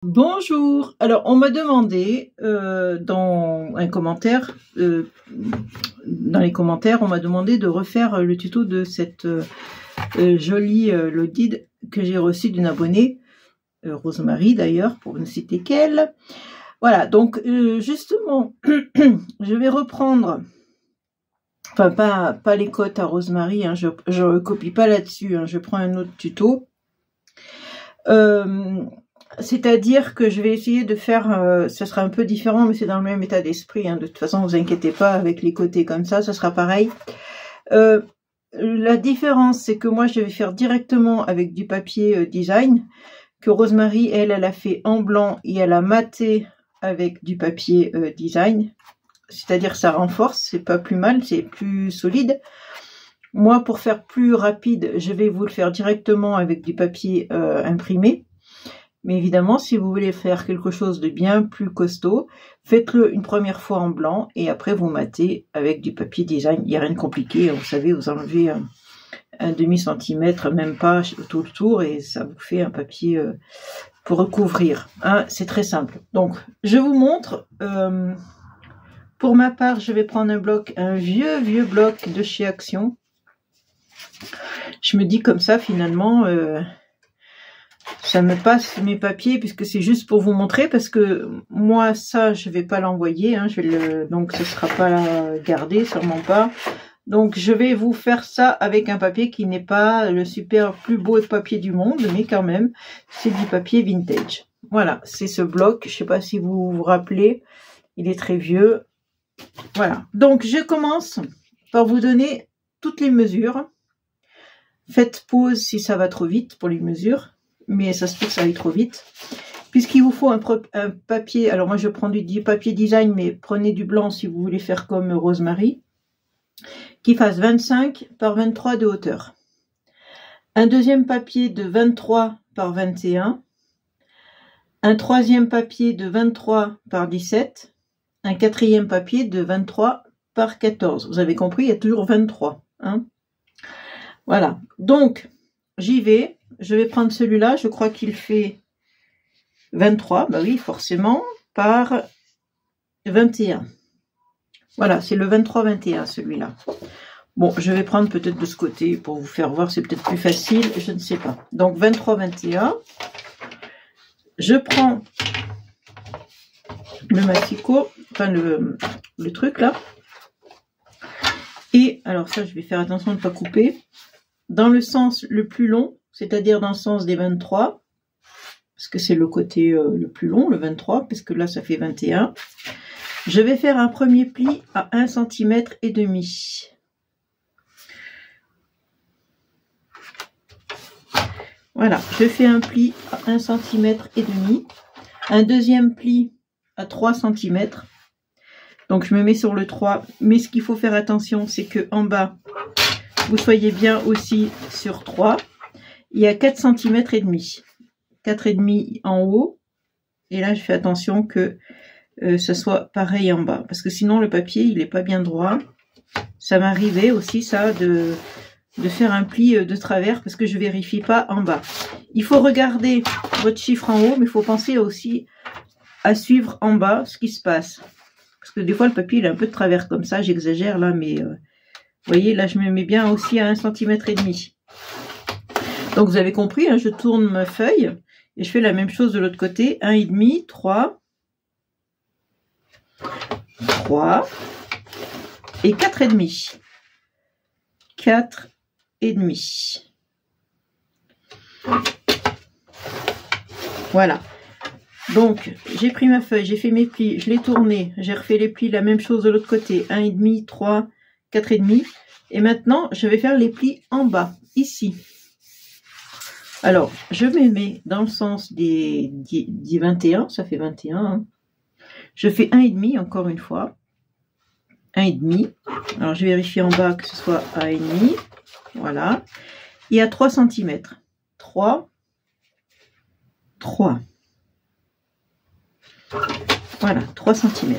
Bonjour. Alors, on m'a demandé dans un commentaire, dans les commentaires, on m'a demandé de refaire le tuto de cette jolie Lodide que j'ai reçue d'une abonnée, Rosemary d'ailleurs, pour ne citer qu'elle. Voilà, donc justement, je vais reprendre, enfin pas les cotes à Rosemary, hein, je ne copie pas là-dessus, hein, je prends un autre tuto. C'est-à-dire que je vais essayer de faire, ça sera un peu différent, mais c'est dans le même état d'esprit, hein. De toute façon, vous inquiétez pas, avec les côtés comme ça sera pareil. La différence, c'est que moi, je vais faire directement avec du papier design, que Rosemary, elle a fait en blanc et elle a maté avec du papier design. C'est-à-dire ça renforce, c'est pas plus mal, c'est plus solide. Moi, pour faire plus rapide, je vais vous le faire directement avec du papier imprimé. Mais évidemment, si vous voulez faire quelque chose de bien plus costaud, faites-le une première fois en blanc et après vous matez avec du papier design. Il n'y a rien de compliqué, vous savez, vous enlevez un demi-centimètre, même pas tout le tour, et ça vous fait un papier pour recouvrir. Hein, c'est très simple. Donc, je vous montre. Pour ma part, je vais prendre un vieux bloc de chez Action. Je me dis comme ça, finalement... ça me passe mes papiers puisque c'est juste pour vous montrer, parce que moi ça je vais pas l'envoyer, hein, donc ce sera pas gardé, sûrement pas. Donc je vais vous faire ça avec un papier qui n'est pas le super plus beau papier du monde, mais quand même c'est du papier vintage. Voilà, c'est ce bloc, je sais pas si vous vous rappelez, il est très vieux. Voilà, donc je commence par vous donner toutes les mesures. Faites pause si ça va trop vite pour les mesures. Mais ça se peut que ça aille trop vite, puisqu'il vous faut un papier. Alors moi je prends du papier design, mais prenez du blanc si vous voulez faire comme Rosemary, qui fasse 25 par 23 de hauteur. Un deuxième papier de 23 par 21, un troisième papier de 23 par 17, un quatrième papier de 23 par 14. Vous avez compris, il y a toujours 23. Hein, voilà, donc j'y vais. Je vais prendre celui-là, je crois qu'il fait 23, bah oui, forcément, par 21. Voilà, c'est le 23-21, celui-là. Bon, je vais prendre peut-être de ce côté pour vous faire voir, c'est peut-être plus facile, je ne sais pas. Donc, 23-21. Je prends le massicot, enfin le truc là. Et, alors ça, je vais faire attention de ne pas couper. Dans le sens le plus long, c'est-à-dire dans le sens des 23, parce que c'est le côté le plus long, le 23, parce que là ça fait 21. Je vais faire un premier pli à 1,5 cm. Voilà, je fais un pli à 1,5 cm, un deuxième pli à 3 cm. Donc je me mets sur le 3, mais ce qu'il faut faire attention, c'est que en bas, vous soyez bien aussi sur 3. Il y a 4 cm et demi. 4,5 en haut. Et là, je fais attention que ce soit pareil en bas. Parce que sinon, le papier, il n'est pas bien droit. Ça m'arrivait aussi, ça, de faire un pli de travers parce que je ne vérifie pas en bas. Il faut regarder votre chiffre en haut, mais il faut penser aussi à suivre en bas ce qui se passe. Parce que des fois, le papier, il est un peu de travers comme ça. J'exagère là, mais vous voyez, là, je me mets bien aussi à 1,5 cm. Donc vous avez compris, hein, je tourne ma feuille et je fais la même chose de l'autre côté. 1,5, 3 et 4,5. 4,5. Voilà. Donc j'ai pris ma feuille, j'ai fait mes plis, je l'ai tournée, j'ai refait les plis, la même chose de l'autre côté. 1,5, 3, 4,5. Et maintenant, je vais faire les plis en bas, ici. Alors, je me mets dans le sens des 21, ça fait 21. Hein. Je fais 1,5 encore une fois. 1,5. Alors, je vérifie en bas que ce soit 1,5. Voilà. Et à 3 cm. 3. Voilà, 3 cm.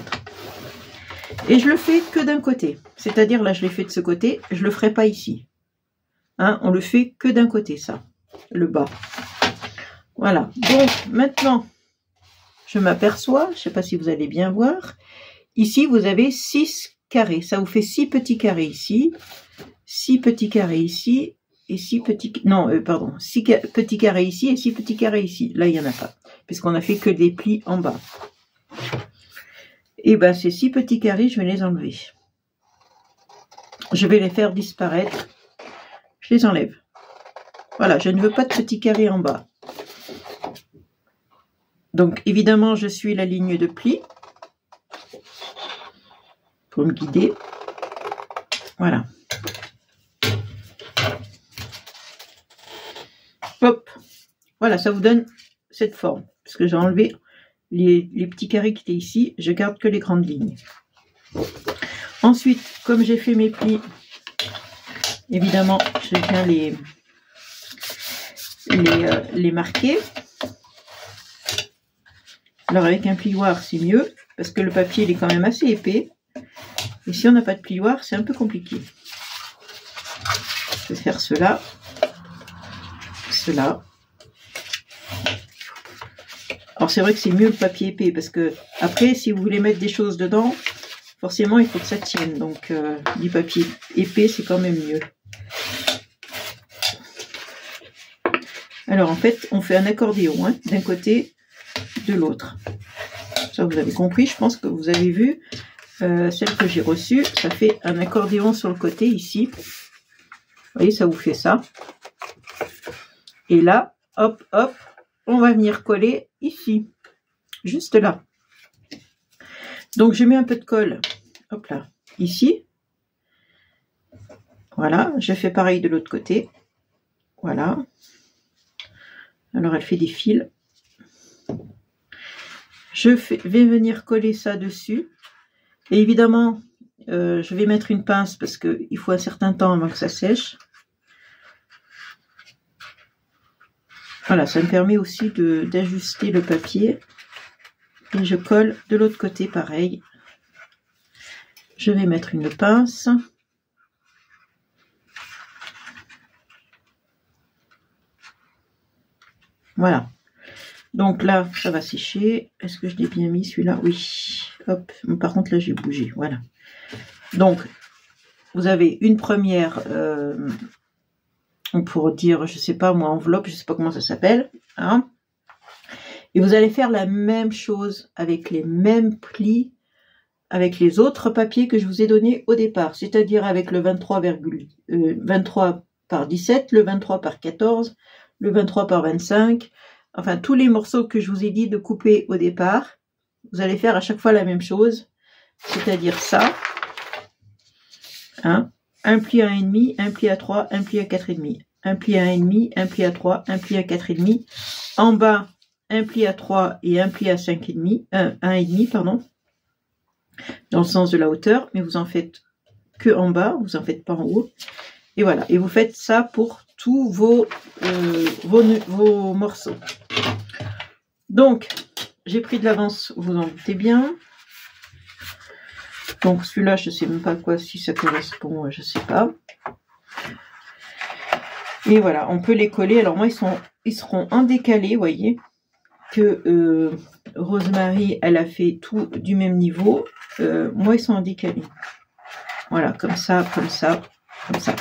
Et je le fais que d'un côté. C'est-à-dire, là, je l'ai fait de ce côté. Je ne le ferai pas ici. Hein, on le fait que d'un côté, ça. Le bas. Voilà. Donc, maintenant, je m'aperçois, je ne sais pas si vous allez bien voir, ici vous avez 6 carrés, ça vous fait 6 petits carrés ici, 6 petits carrés ici, et 6 petits, non, pardon, 6 petits carrés ici et 6 petits carrés ici. Là, il n'y en a pas, puisqu'on a fait que des plis en bas. Et ben, ces 6 petits carrés, je vais les enlever. Je vais les faire disparaître. Je les enlève. Voilà, je ne veux pas de petits carrés en bas. Donc, évidemment, je suis la ligne de pli pour me guider. Voilà. Hop. Voilà, ça vous donne cette forme. Parce que j'ai enlevé les petits carrés qui étaient ici. Je garde que les grandes lignes. Ensuite, comme j'ai fait mes plis, évidemment, je viens les marquer. Alors avec un plioir, c'est mieux, parce que le papier il est quand même assez épais. Et si on n'a pas de plioir, c'est un peu compliqué. Je vais faire cela, cela. Alors c'est vrai que c'est mieux le papier épais, parce que après, si vous voulez mettre des choses dedans, forcément il faut que ça tienne. Donc du papier épais, c'est quand même mieux. Alors en fait, on fait un accordéon, hein, d'un côté, de l'autre. Ça vous avez compris, je pense que vous avez vu. Celle que j'ai reçue, ça fait un accordéon sur le côté ici. Vous voyez, ça vous fait ça. Et là, hop, hop, on va venir coller ici, juste là. Donc je mets un peu de colle, hop là, ici. Voilà, je fais pareil de l'autre côté. Voilà. Alors elle fait des fils. Je vais venir coller ça dessus. Et évidemment, je vais mettre une pince parce qu'il faut un certain temps avant que ça sèche. Voilà, ça me permet aussi d'ajuster le papier. Et je colle de l'autre côté pareil. Je vais mettre une pince. Voilà. Donc là, ça va sécher. Est-ce que je l'ai bien mis celui-là? Oui. Hop. Par contre, là, j'ai bougé. Voilà. Donc, vous avez une première, on pourrait dire, je sais pas moi, enveloppe, je sais pas comment ça s'appelle. Hein, et vous allez faire la même chose avec les mêmes plis, avec les autres papiers que je vous ai donnés au départ. C'est-à-dire avec le 23 par 17, le 23 par 14, le 23 par 25... Enfin, tous les morceaux que je vous ai dit de couper au départ, vous allez faire à chaque fois la même chose, c'est-à-dire ça, hein, un pli à 1,5, un pli à 3, un pli à 4,5, un pli à 1,5, un pli à 3, un pli à 4,5, en bas, un pli à 3 et un pli à 5,5, 1,5, pardon, dans le sens de la hauteur, mais vous en faites que en bas, vous en faites pas en haut, et voilà, et vous faites ça pour tous vos morceaux. Donc, j'ai pris de l'avance, vous en doutez bien. Donc, celui-là, je ne sais même pas à quoi, si ça correspond, je ne sais pas. Et voilà, on peut les coller. Alors, moi, ils seront en décalé, vous voyez, que Rosemary, elle a fait tout du même niveau. Moi, ils sont en décalé. Voilà, comme ça, comme ça, comme ça.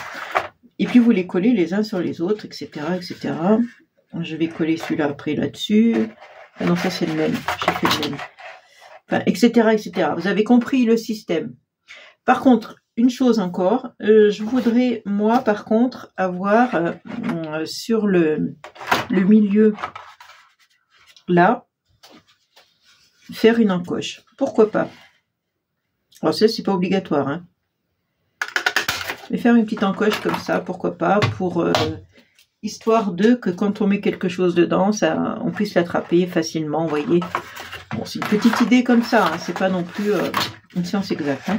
Et puis, vous les collez les uns sur les autres, etc., etc. Je vais coller celui-là après là-dessus. Ah non, ça c'est le même. J'ai fait le même. Enfin, etc., etc. Vous avez compris le système. Par contre, une chose encore, je voudrais, moi, par contre, avoir sur le milieu, là, faire une encoche. Pourquoi pas? Alors, ça, c'est pas obligatoire, hein. Mais faire une petite encoche comme ça, pourquoi pas, pour histoire de que quand on met quelque chose dedans, ça, on puisse l'attraper facilement, vous voyez. Bon, c'est une petite idée comme ça, hein, c'est pas non plus une science exacte. Hein.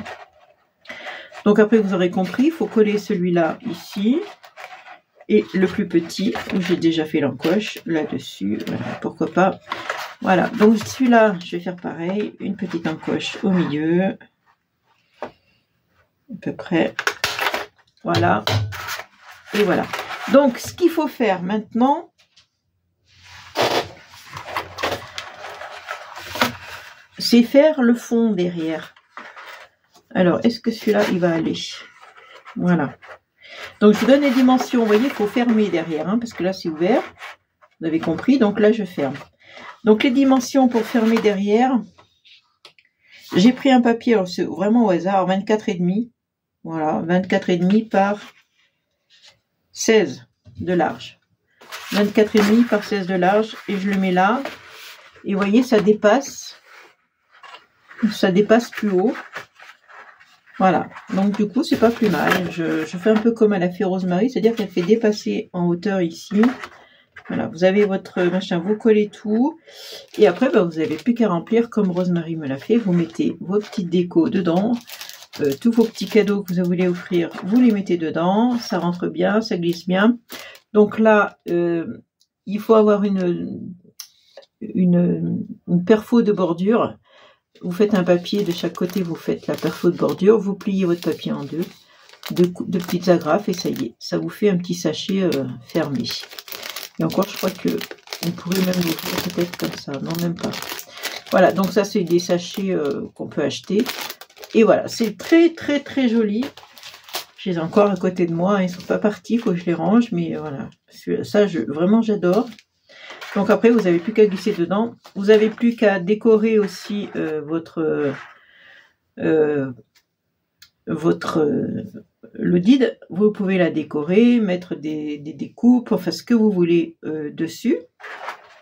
Donc après, vous aurez compris, il faut coller celui-là ici, et le plus petit, où j'ai déjà fait l'encoche, là-dessus, voilà, pourquoi pas. Voilà, donc celui-là, je vais faire pareil, une petite encoche au milieu, à peu près. Voilà, et voilà. Donc, ce qu'il faut faire maintenant, c'est faire le fond derrière. Alors, est-ce que celui-là, il va aller? Voilà. Donc, je vous donne les dimensions. Vous voyez, il faut fermer derrière, hein, parce que là, c'est ouvert. Vous avez compris. Donc là, je ferme. Donc, les dimensions pour fermer derrière. J'ai pris un papier, alors c'est vraiment au hasard, 24,5. Voilà, 24,5 par 16 de large. 24,5 par 16 de large. Et je le mets là. Et vous voyez, ça dépasse. Ça dépasse plus haut. Voilà, donc du coup c'est pas plus mal. Je fais un peu comme elle a fait Rosemary, c'est-à-dire qu'elle fait dépasser en hauteur ici. Voilà, vous avez votre machin, vous collez tout. Et après, bah, vous n'avez plus qu'à remplir comme Rosemary me l'a fait. Vous mettez vos petites décos dedans. Tous vos petits cadeaux que vous voulez offrir, vous les mettez dedans. Ça rentre bien, ça glisse bien. Donc là, il faut avoir une perfo de bordure. Vous faites un papier de chaque côté, vous faites la perfo de bordure, vous pliez votre papier en deux, de petites agrafes et ça y est, ça vous fait un petit sachet fermé. Et encore, je crois que on pourrait même l'ouvrir peut-être comme ça, non même pas. Voilà, donc ça c'est des sachets qu'on peut acheter. Et voilà, c'est très très très joli. Je les ai encore à côté de moi, ils sont pas partis, il faut que je les range, mais voilà, ça vraiment j'adore. Donc après, vous n'avez plus qu'à glisser dedans. Vous n'avez plus qu'à décorer aussi le dide. Vous pouvez la décorer, mettre des découpes, enfin ce que vous voulez dessus.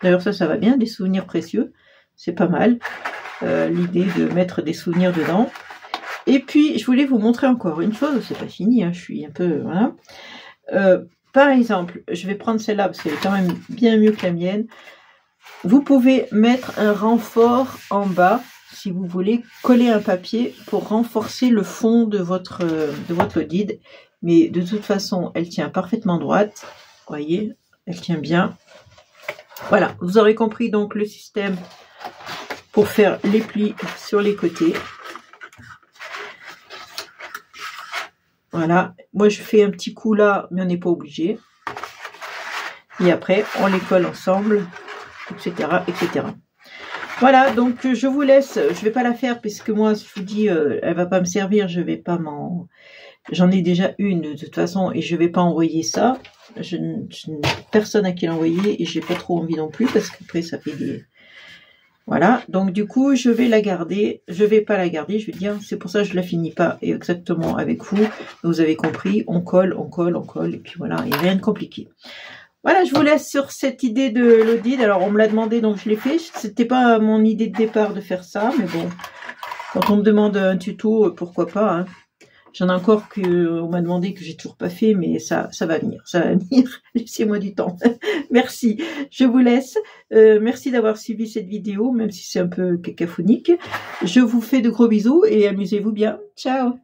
D'ailleurs ça va bien, des souvenirs précieux. C'est pas mal. L'idée de mettre des souvenirs dedans. Et puis, je voulais vous montrer encore une chose. C'est pas fini, hein, je suis un peu... Voilà. Par exemple, je vais prendre celle-là parce qu'elle est quand même bien mieux que la mienne. Vous pouvez mettre un renfort en bas si vous voulez coller un papier pour renforcer le fond de votre guide. Mais de toute façon, elle tient parfaitement droite. Vous voyez, elle tient bien. Voilà, vous aurez compris donc le système pour faire les plis sur les côtés. Voilà, moi je fais un petit coup là, mais on n'est pas obligé. Et après, on les colle ensemble, etc., etc. Voilà, donc je vous laisse. Je vais pas la faire puisque moi, je vous dis, elle va pas me servir. Je vais pas m'en. J'en ai déjà une de toute façon et je vais pas envoyer ça. Je n'ai personne à qui l'envoyer et j'ai pas trop envie non plus parce qu'après ça fait des. Voilà, donc du coup, je vais la garder. Je vais pas la garder, je vais dire, c'est pour ça que je la finis pas exactement avec vous. Vous avez compris, on colle, on colle, on colle, et puis voilà, il n'y a rien de compliqué. Voilà, je vous laisse sur cette idée de l'audit. Alors, on me l'a demandé, donc je l'ai fait. C'était pas mon idée de départ de faire ça, mais bon, quand on me demande un tuto, pourquoi pas, hein. J'en ai encore on m'a demandé que j'ai toujours pas fait, mais ça va venir, ça va venir. Laissez-moi du temps. Merci. Je vous laisse. Merci d'avoir suivi cette vidéo, même si c'est un peu cacophonique. Je vous fais de gros bisous et amusez-vous bien. Ciao.